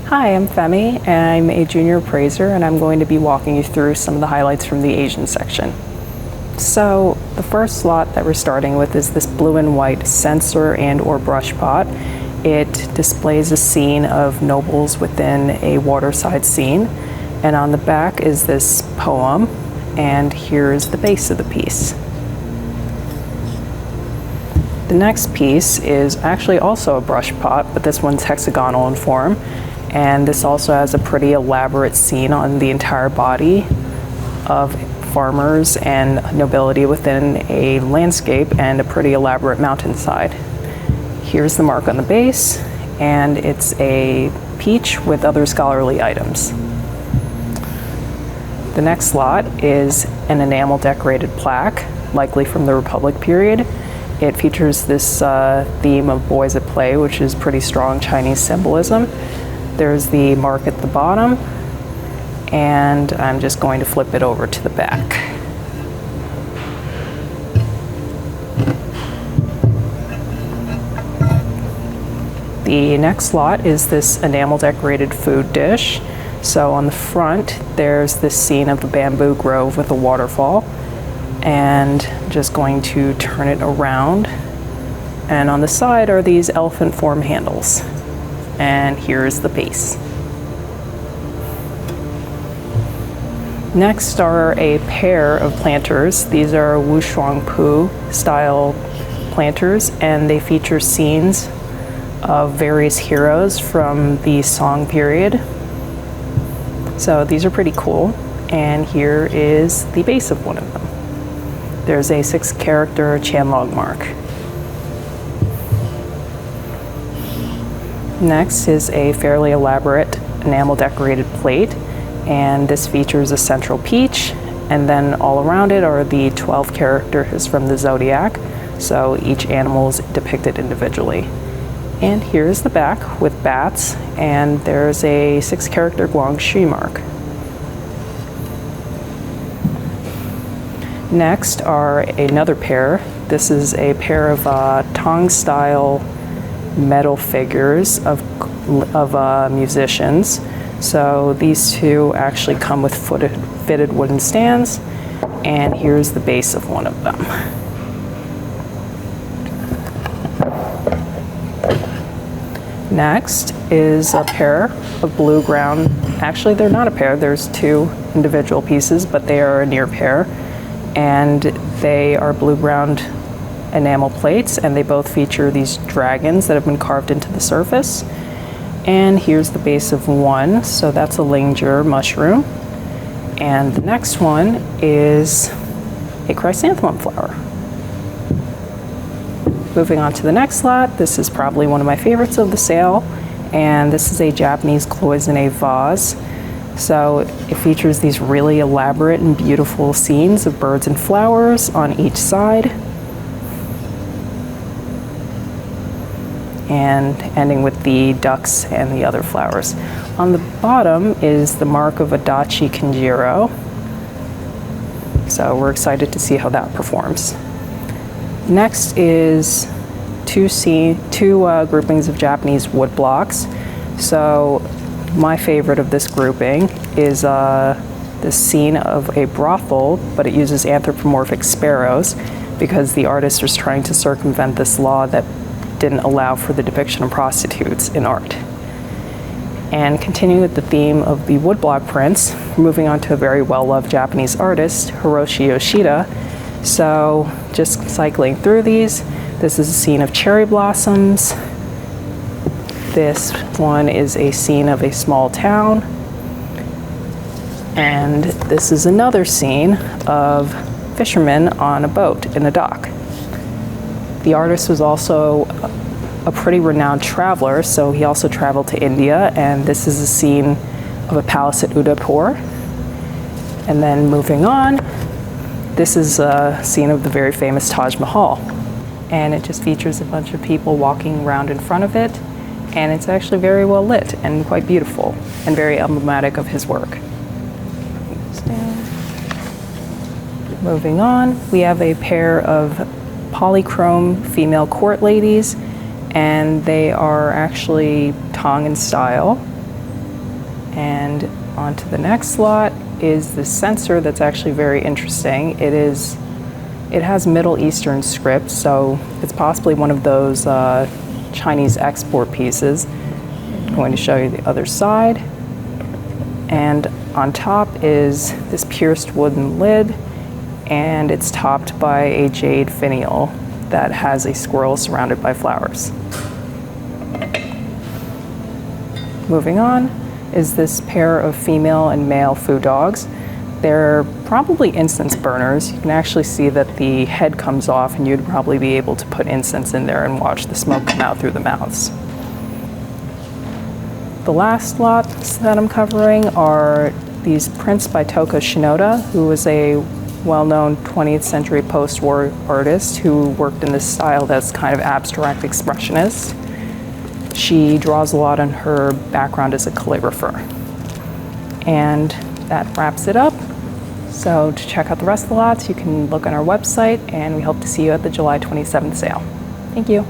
Hi, I'm Femi, and I'm a junior appraiser, and I'm going to be walking you through some of the highlights from the Asian section. So the first slot that we're starting with is this blue and white censer and or brush pot. It displays a scene of nobles within a waterside scene, and on the back is this poem, and here's the base of the piece. The next piece is actually also a brush pot, but this one's hexagonal in form. And this also has a pretty elaborate scene on the entire body of farmers and nobility within a landscape and a pretty elaborate mountainside. Here's the mark on the base, and it's a peach with other scholarly items. The next slot is an enamel decorated plaque, likely from the Republic period. It features this theme of boys at play, which is pretty strong Chinese symbolism. There's the mark at the bottom, and I'm just going to flip it over to the back. The next slot is this enamel decorated food dish. So on the front, there's this scene of the bamboo grove with a waterfall, and I'm just going to turn it around. And on the side are these elephant form handles. And here's the base. Next are a pair of planters. These are Wu Shuangpu style planters, and they feature scenes of various heroes from the Song period. So these are pretty cool, and here is the base of one of them. There's a 6-character Qianlong mark. Next is a fairly elaborate enamel decorated plate, and this features a central peach, and then all around it are the 12 characters from the zodiac, so each animal is depicted individually. And here's the back with bats, and there's a 6-character Guangxi mark. Next are another pair. This is a pair of Tang style metal figures of musicians. So these two actually come with fitted wooden stands, and here's the base of one of them. Next is a pair of blue ground. Actually, they're not a pair, there's 2 individual pieces, but they are a near pair, and they are blue ground enamel plates, and they both feature these dragons that have been carved into the surface. And here's the base of one, so that's a linger mushroom. And the next one is a chrysanthemum flower. Moving on to the next slot, this is probably one of my favorites of the sale, and this is a Japanese cloisonne vase. So it features these really elaborate and beautiful scenes of birds and flowers on each side, and ending with the ducks and the other flowers. On the bottom is the mark of Adachi Kanjiro. So we're excited to see how that performs. Next is two groupings of Japanese wood blocks. So my favorite of this grouping is the scene of a brothel, but it uses anthropomorphic sparrows because the artist was trying to circumvent this law that didn't allow for the depiction of prostitutes in art. And continuing with the theme of the woodblock prints, moving on to a very well-loved Japanese artist, Hiroshi Yoshida. So just cycling through these, this is a scene of cherry blossoms. This one is a scene of a small town. And this is another scene of fishermen on a boat in a dock. The artist was also a pretty renowned traveler, so he also traveled to India, and this is a scene of a palace at Udaipur. And then moving on, this is a scene of the very famous Taj Mahal. And it just features a bunch of people walking around in front of it, and it's actually very well lit and quite beautiful and very emblematic of his work. Moving on, we have a pair of polychrome female court ladies, and they are actually Tang in style. And onto the next lot is the sensor that's actually very interesting. It has Middle Eastern script, so it's possibly one of those Chinese export pieces. I'm going to show you the other side. And on top is this pierced wooden lid, and it's topped by a jade finial that has a squirrel surrounded by flowers. Moving on is this pair of female and male food dogs. They're probably incense burners. You can actually see that the head comes off, and you'd probably be able to put incense in there and watch the smoke come out through the mouths. The last lots that I'm covering are these prints by Toko Shinoda, who was a well-known 20th century post-war artist who worked in this style that's kind of abstract expressionist. She draws a lot on her background as a calligrapher. And that wraps it up. So to check out the rest of the lots, you can look on our website, and we hope to see you at the July 27th sale. Thank you.